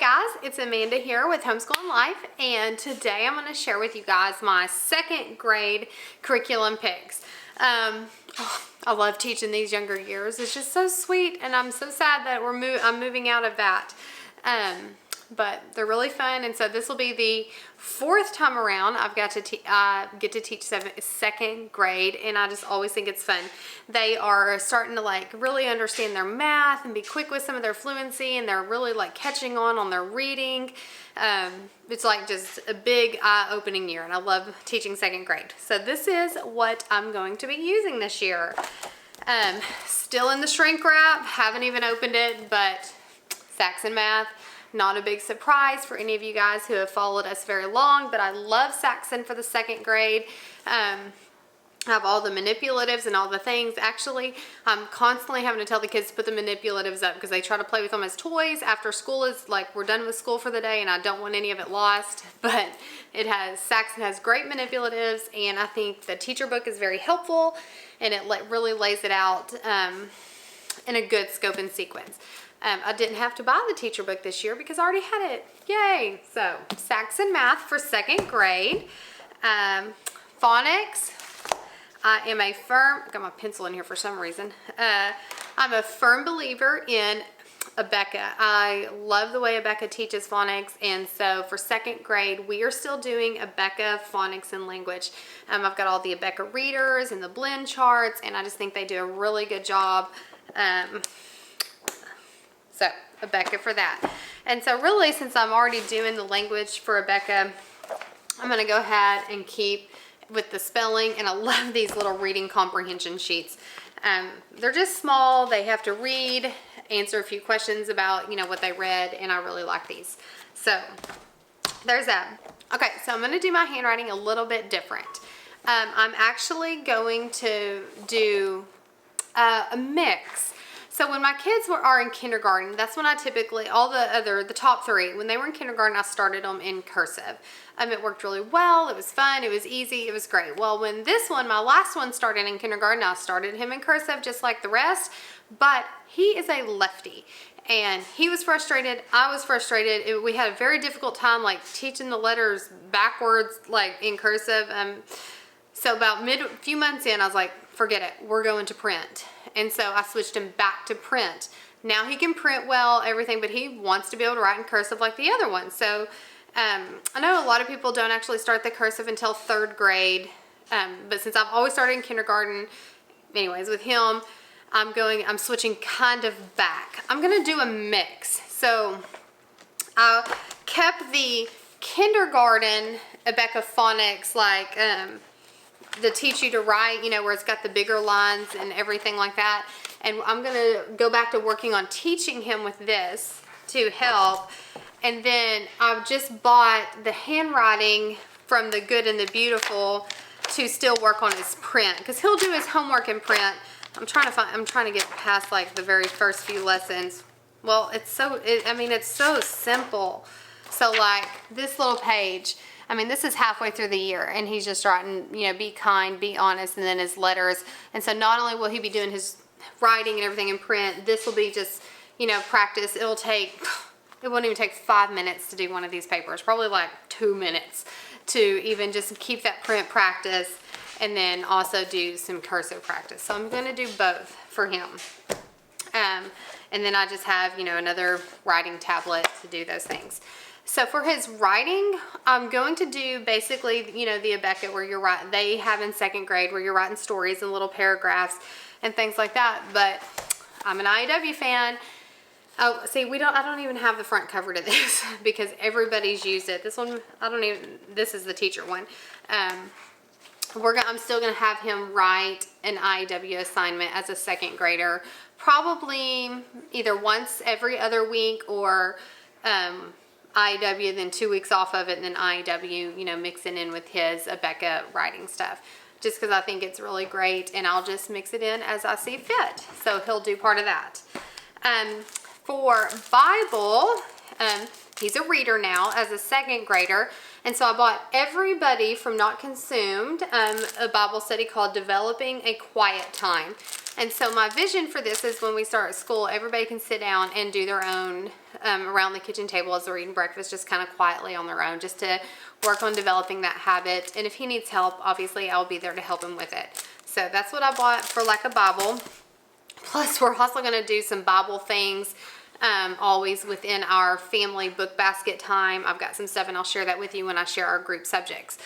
guys, it's Amanda here with Homeschooling Life, and today I'm going to share with you guys my second grade curriculum picks. I love teaching these younger years. It's just so sweet, and I'm so sad that I'm moving out of that. But they're really fun, and so this will be the fourth time around I've got to get to teach second grade, and I just always think it's fun. They are starting to like really understand their math and be quick with some of their fluency, and they're really like catching on their reading. It's like just a big eye-opening year, and I love teaching second grade. So this is what I'm going to be using this year. Still in the shrink wrap, haven't even opened it, but Saxon Math. Not a big surprise for any of you guys who have followed us very long, but I love Saxon for the second grade. I have all the manipulatives and all the things. Actually, I'm constantly having to tell the kids to put the manipulatives up because they try to play with them as toys after school is like, we're done with school for the day, and I don't want any of it lost. But Saxon has great manipulatives, and I think the teacher book is very helpful, and it really lays it out in a good scope and sequence. I didn't have to buy the teacher book this year because I already had it. Yay! So, Saxon Math for second grade. Phonics. I am a firm, I got my pencil in here for some reason. I'm a firm believer in Abeka. I love the way Abeka teaches phonics, and so for second grade, we are still doing Abeka phonics and language. I've got all the Abeka readers and the blend charts, and I just think they do a really good job. So, Abeka for that. And so really, since I'm already doing the language for Abeka, I'm going to go ahead and keep with the spelling, and I love these little reading comprehension sheets. They're just small. They have to read, answer a few questions about, what they read, and I really like these. So, there's that. Okay, so I'm going to do my handwriting a little bit different. I'm actually going to do a mix. So when my kids are in kindergarten, that's when I typically, the top three, when they were in kindergarten, I started them in cursive. It worked really well. It was fun. It was easy. It was great. Well, when my last one started in kindergarten, I started him in cursive just like the rest, but he is a lefty. And he was frustrated. I was frustrated. We had a very difficult time like teaching the letters backwards, like in cursive. So about few months in, I was like, forget it. We're going to print. And so I switched him back to print. Now he can print well, everything, but he wants to be able to write in cursive like the other one. So I know a lot of people don't actually start the cursive until third grade. But since I've always started in kindergarten, anyways, with him, I'm switching kind of back. I'm going to do a mix. So I kept the kindergarten Abeka phonics, like to teach you to write, where it's got the bigger lines and everything like that. And I'm going to go back to working on teaching him with this to help. And then I've just bought the handwriting from the Good and the Beautiful to still work on his print, because he'll do his homework in print. I'm trying to get past like the very first few lessons. Well, it's so simple. So like this little page, this is halfway through the year, and he's just writing, be kind, be honest, and then his letters. And so not only will he be doing his writing and everything in print, this will be just, practice. It won't even take 5 minutes to do one of these papers, probably like 2 minutes to even just keep that print practice, and then also do some cursive practice. So I'm going to do both for him. And then I just have, another writing tablet to do those things. So for his writing, I'm going to do basically, the Abeka where you're writing, they have in second grade where you're writing stories and little paragraphs and things like that. But I'm an IEW fan. Oh, see, I don't even have the front cover to this because everybody's used it. This one, this is the teacher one. I'm still going to have him write an IEW assignment as a second grader, probably either once every other week, or IEW, then 2 weeks off of it, and then IEW, mixing in with his Abeka writing stuff. Just because I think it's really great, and I'll just mix it in as I see fit. So he'll do part of that. For Bible, he's a reader now as a second grader, and so I bought everybody from Not Consumed a Bible study called Developing a Quiet Time. And so my vision for this is when we start school, everybody can sit down and do their own around the kitchen table as they're eating breakfast, just kind of quietly on their own, just to work on developing that habit. And if he needs help, obviously I'll be there to help him with it. So that's what I bought for like a Bible. Plus we're also going to do some Bible things always within our family book basket time. I've got some stuff and I'll share that with you when I share our group subjects.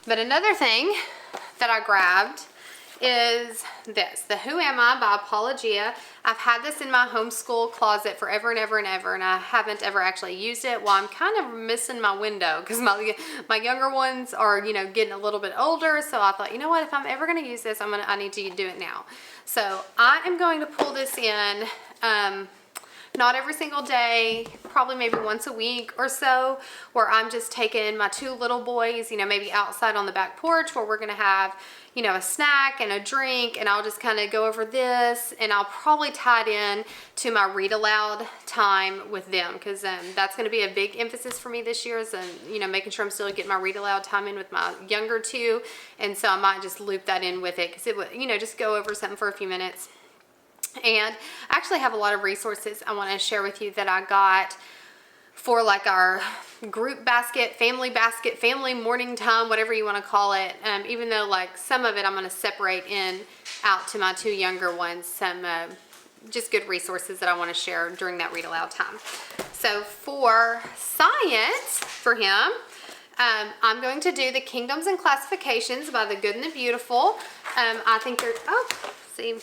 But another thing that I grabbed is this, the Who Am I by Apologia. I've had this in my homeschool closet forever and ever and ever, and I haven't ever actually used it. Well, I'm kind of missing my window because my younger ones are, you know, getting a little bit older. So I thought, you know what, if I'm ever going to use this, I need to do it now. So I am going to pull this in, not every single day, probably maybe once a week or so, where I'm just taking my two little boys, you know, maybe outside on the back porch where we're going to have, you know, a snack and a drink, and I'll just kind of go over this, and I'll probably tie it in to my read aloud time with them, because that's going to be a big emphasis for me this year, is you know, making sure I'm still getting my read aloud time in with my younger two. And so I might just loop that in with it, because it would, you know, just go over something for a few minutes. And I actually have a lot of resources I want to share with you that I got for like our group basket, family morning time, whatever you want to call it. Even though like some of it I'm going to separate in out to my two younger ones, some just good resources that I want to share during that read aloud time. So for science for him, I'm going to do the Kingdoms and Classifications by the Good and the Beautiful. I think they're, oh, see,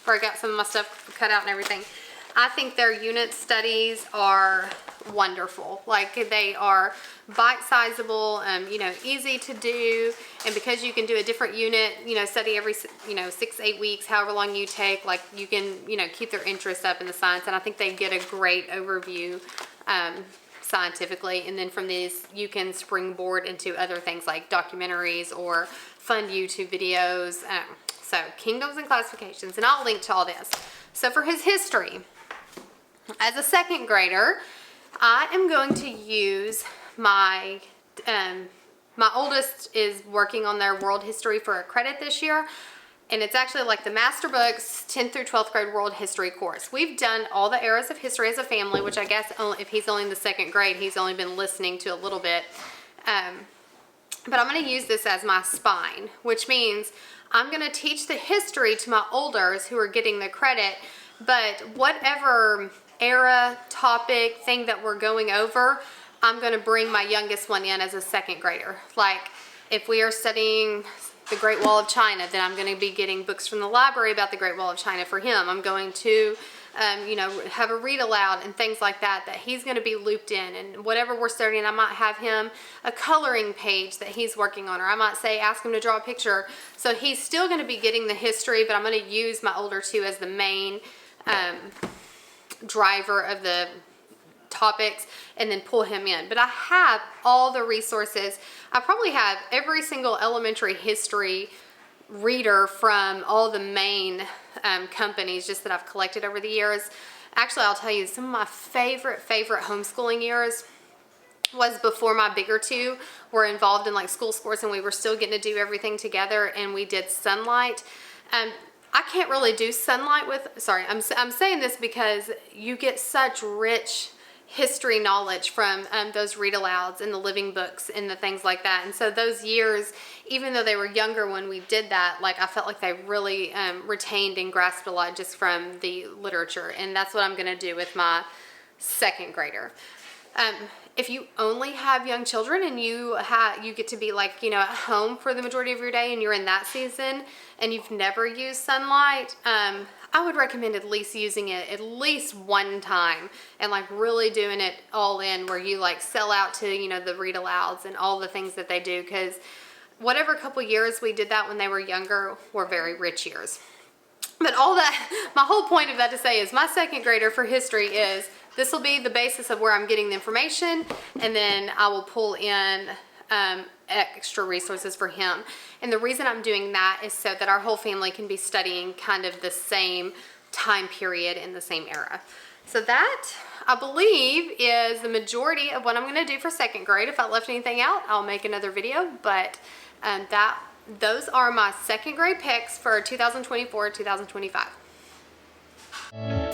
where I got some of my stuff cut out and everything. I think their unit studies are wonderful. Like, they are bite-sizable, you know, easy to do. And because you can do a different unit, you know, study every, you know, 6-8 weeks, however long you take, like, you can, you know, keep their interest up in the science. And I think they get a great overview scientifically. And then from these, you can springboard into other things like documentaries or fun YouTube videos. So Kingdoms and Classifications, and I'll link to all this. So for his history, as a second grader, I am going to use my, my oldest is working on their world history for a credit this year. And it's actually like the Master Books 10th through 12th grade world history course. We've done all the eras of history as a family, which I guess if he's only in the second grade, he's only been listening to a little bit. But I'm going to use this as my spine, which means I'm going to teach the history to my olders who are getting the credit, but whatever era, topic, thing that we're going over, I'm going to bring my youngest one in as a second grader. Like, if we are studying the Great Wall of China, then I'm going to be getting books from the library about the Great Wall of China for him. I'm going to you know, have a read aloud and things like that he's going to be looped in. And whatever we're studying, I might have him a coloring page that he's working on, or I might say ask him to draw a picture. So he's still going to be getting the history, but I'm going to use my older two as the main driver of the topics, and then pull him in. But I have all the resources. I probably have every single elementary history reader from all the main companies just that I've collected over the years. Actually, I'll tell you, some of my favorite homeschooling years was before my bigger two were involved in like school sports, and we were still getting to do everything together, and we did Sunlight. I can't really do Sunlight with, sorry, I'm saying this because you get such rich history knowledge from those read alouds and the living books and the things like that. And so those years, even though they were younger when we did that, like, I felt like they really retained and grasped a lot just from the literature. And that's what I'm going to do with my second grader. If you only have young children and you get to be like, you know, at home for the majority of your day and you're in that season and you've never used Sunlight, I would recommend at least using it at least one time and like really doing it all in, where you like sell out to, you know, the read alouds and all the things that they do, because whatever couple years we did that when they were younger were very rich years. But all that, my whole point of that to say is my second grader for history is, this will be the basis of where I'm getting the information, and then I will pull in extra resources for him. And the reason I'm doing that is so that our whole family can be studying kind of the same time period in the same era. So that, I believe, is the majority of what I'm going to do for second grade. If I left anything out, I'll make another video, but that those are my second grade picks for 2024-2025.